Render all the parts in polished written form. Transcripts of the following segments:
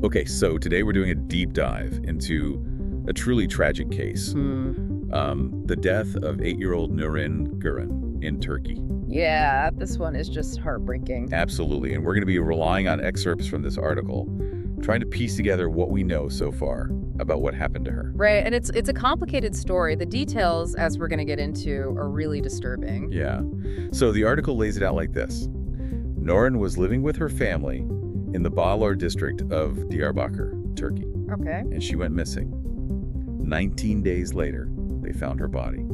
Okay, so today we're doing a deep dive into a truly tragic case. The death of 8-year-old Nurin Gurin in Turkey. Yeah, this one is just heartbreaking. Absolutely, and we're going to be relying on excerpts from this article, trying to piece together what we know so far about what happened to her. Right, and it's a complicated story. The details, as we're going to get into, are really disturbing. Yeah, so the article lays it out like this. Nurin was living with her family in the Bağlar district of Diyarbakır, Turkey. Okay. And she went missing. 19 days later, they found her body,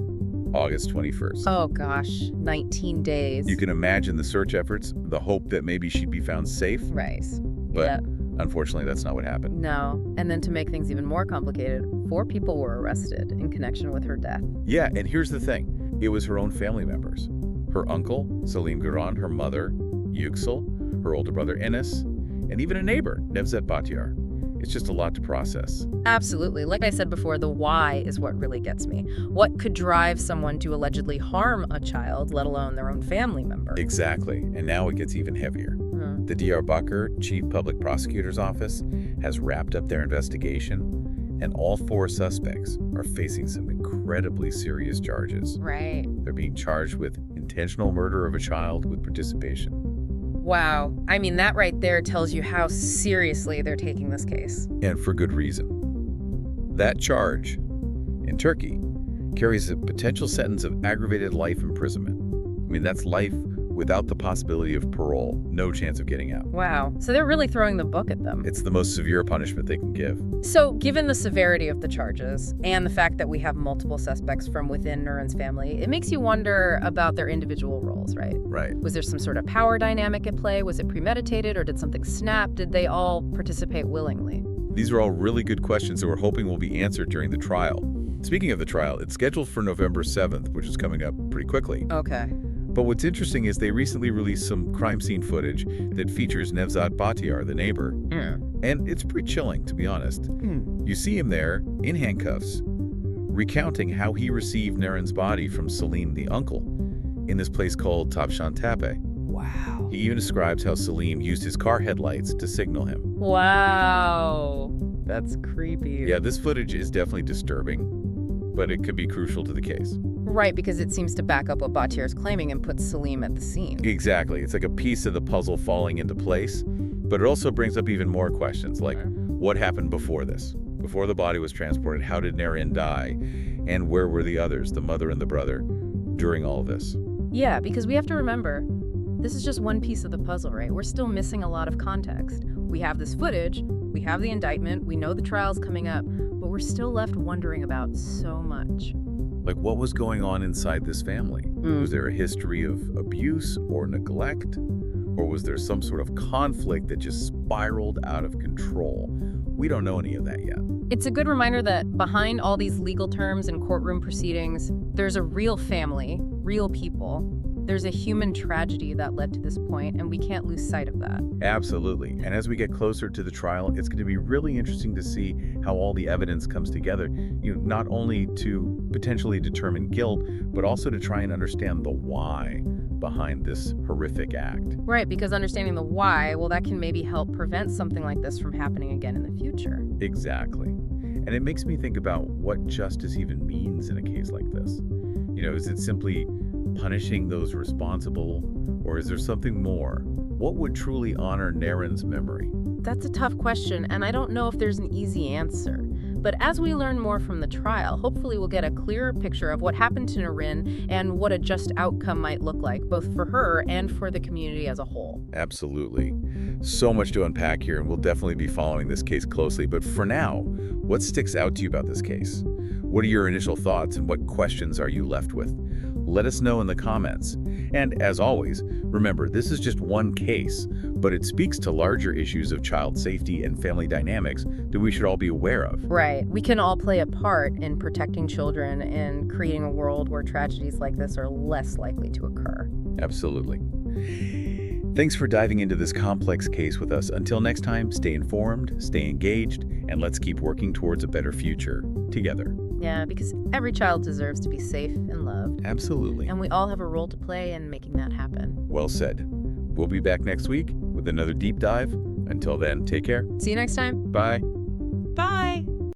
August 21st. Oh gosh, 19 days. You can imagine the search efforts, the hope that maybe she'd be found safe. Right. But yeah. Unfortunately, that's not what happened. No, and then to make things even more complicated, 4 people were arrested in connection with her death. Yeah, and here's the thing. It was her own family members. Her uncle, Selim Guran, her mother, Yüksel, her older brother, Enes, and even a neighbor, Nevzat Batyar. It's just a lot to process. Absolutely. Like I said before, the why is what really gets me. What could drive someone to allegedly harm a child, let alone their own family member? Exactly. And now it gets even heavier. The Diyarbakır Chief Public Prosecutor's Office has wrapped up their investigation, and all 4 suspects are facing some incredibly serious charges. Right. They're being charged with intentional murder of a child with participation. Wow. I mean, that right there tells you how seriously they're taking this case. And for good reason. That charge, in Turkey, carries a potential sentence of aggravated life imprisonment. I mean, that's life without the possibility of parole, no chance of getting out. Wow. So they're really throwing the book at them. It's the most severe punishment they can give. So given the severity of the charges and the fact that we have multiple suspects from within Nurin's family, it makes you wonder about their individual roles, right? Right. Was there some sort of power dynamic at play? Was it premeditated, or did something snap? Did they all participate willingly? These are all really good questions that we're hoping will be answered during the trial. Speaking of the trial, it's scheduled for November 7th, which is coming up pretty quickly. Okay. But what's interesting is they recently released some crime scene footage that features Nevzat Batyar, the neighbor. And it's pretty chilling, to be honest. You see him there, in handcuffs, recounting how he received Nurin's body from Selim, the uncle, in this place called Tavşantepe. Wow. He even describes how Selim used his car headlights to signal him. Wow. That's creepy. Yeah, this footage is definitely disturbing, but it could be crucial to the case. Right, because it seems to back up what Batyar is claiming and puts Selim at the scene. Exactly. It's like a piece of the puzzle falling into place, but it also brings up even more questions, like what happened before this? Before the body was transported, how did Nurin die? And where were the others, the mother and the brother, during all of this? Yeah, because we have to remember, this is just one piece of the puzzle, right? We're still missing a lot of context. We have this footage, we have the indictment, we know the trial's coming up, but we're still left wondering about so much. Like, what was going on inside this family? Was there a history of abuse or neglect? Or was there some sort of conflict that just spiraled out of control? We don't know any of that yet. It's a good reminder that behind all these legal terms and courtroom proceedings, there's a real family, real people. There's a human tragedy that led to this point, and we can't lose sight of that. Absolutely. And as we get closer to the trial, it's going to be really interesting to see how all the evidence comes together, not only to potentially determine guilt, but also to try and understand the why behind this horrific act. Right, because understanding the why, well, that can maybe help prevent something like this from happening again in the future. Exactly. And it makes me think about what justice even means in a case like this. Is it simply punishing those responsible, or is there something more? What would truly honor Nurin's memory? That's a tough question, and I don't know if there's an easy answer. But as we learn more from the trial, hopefully we'll get a clearer picture of what happened to Nurin and what a just outcome might look like, both for her and for the community as a whole. Absolutely. So much to unpack here, and we'll definitely be following this case closely. But for now, what sticks out to you about this case? What are your initial thoughts, and what questions are you left with? Let us know in the comments. And as always, remember, this is just one case, but it speaks to larger issues of child safety and family dynamics that we should all be aware of. Right. We can all play a part in protecting children and creating a world where tragedies like this are less likely to occur. Absolutely. Thanks for diving into this complex case with us. Until next time, stay informed, stay engaged, and let's keep working towards a better future together. Yeah, because every child deserves to be safe and loved. Absolutely. And we all have a role to play in making that happen. Well said. We'll be back next week with another deep dive Until then, take care. See you next time. Bye. Bye.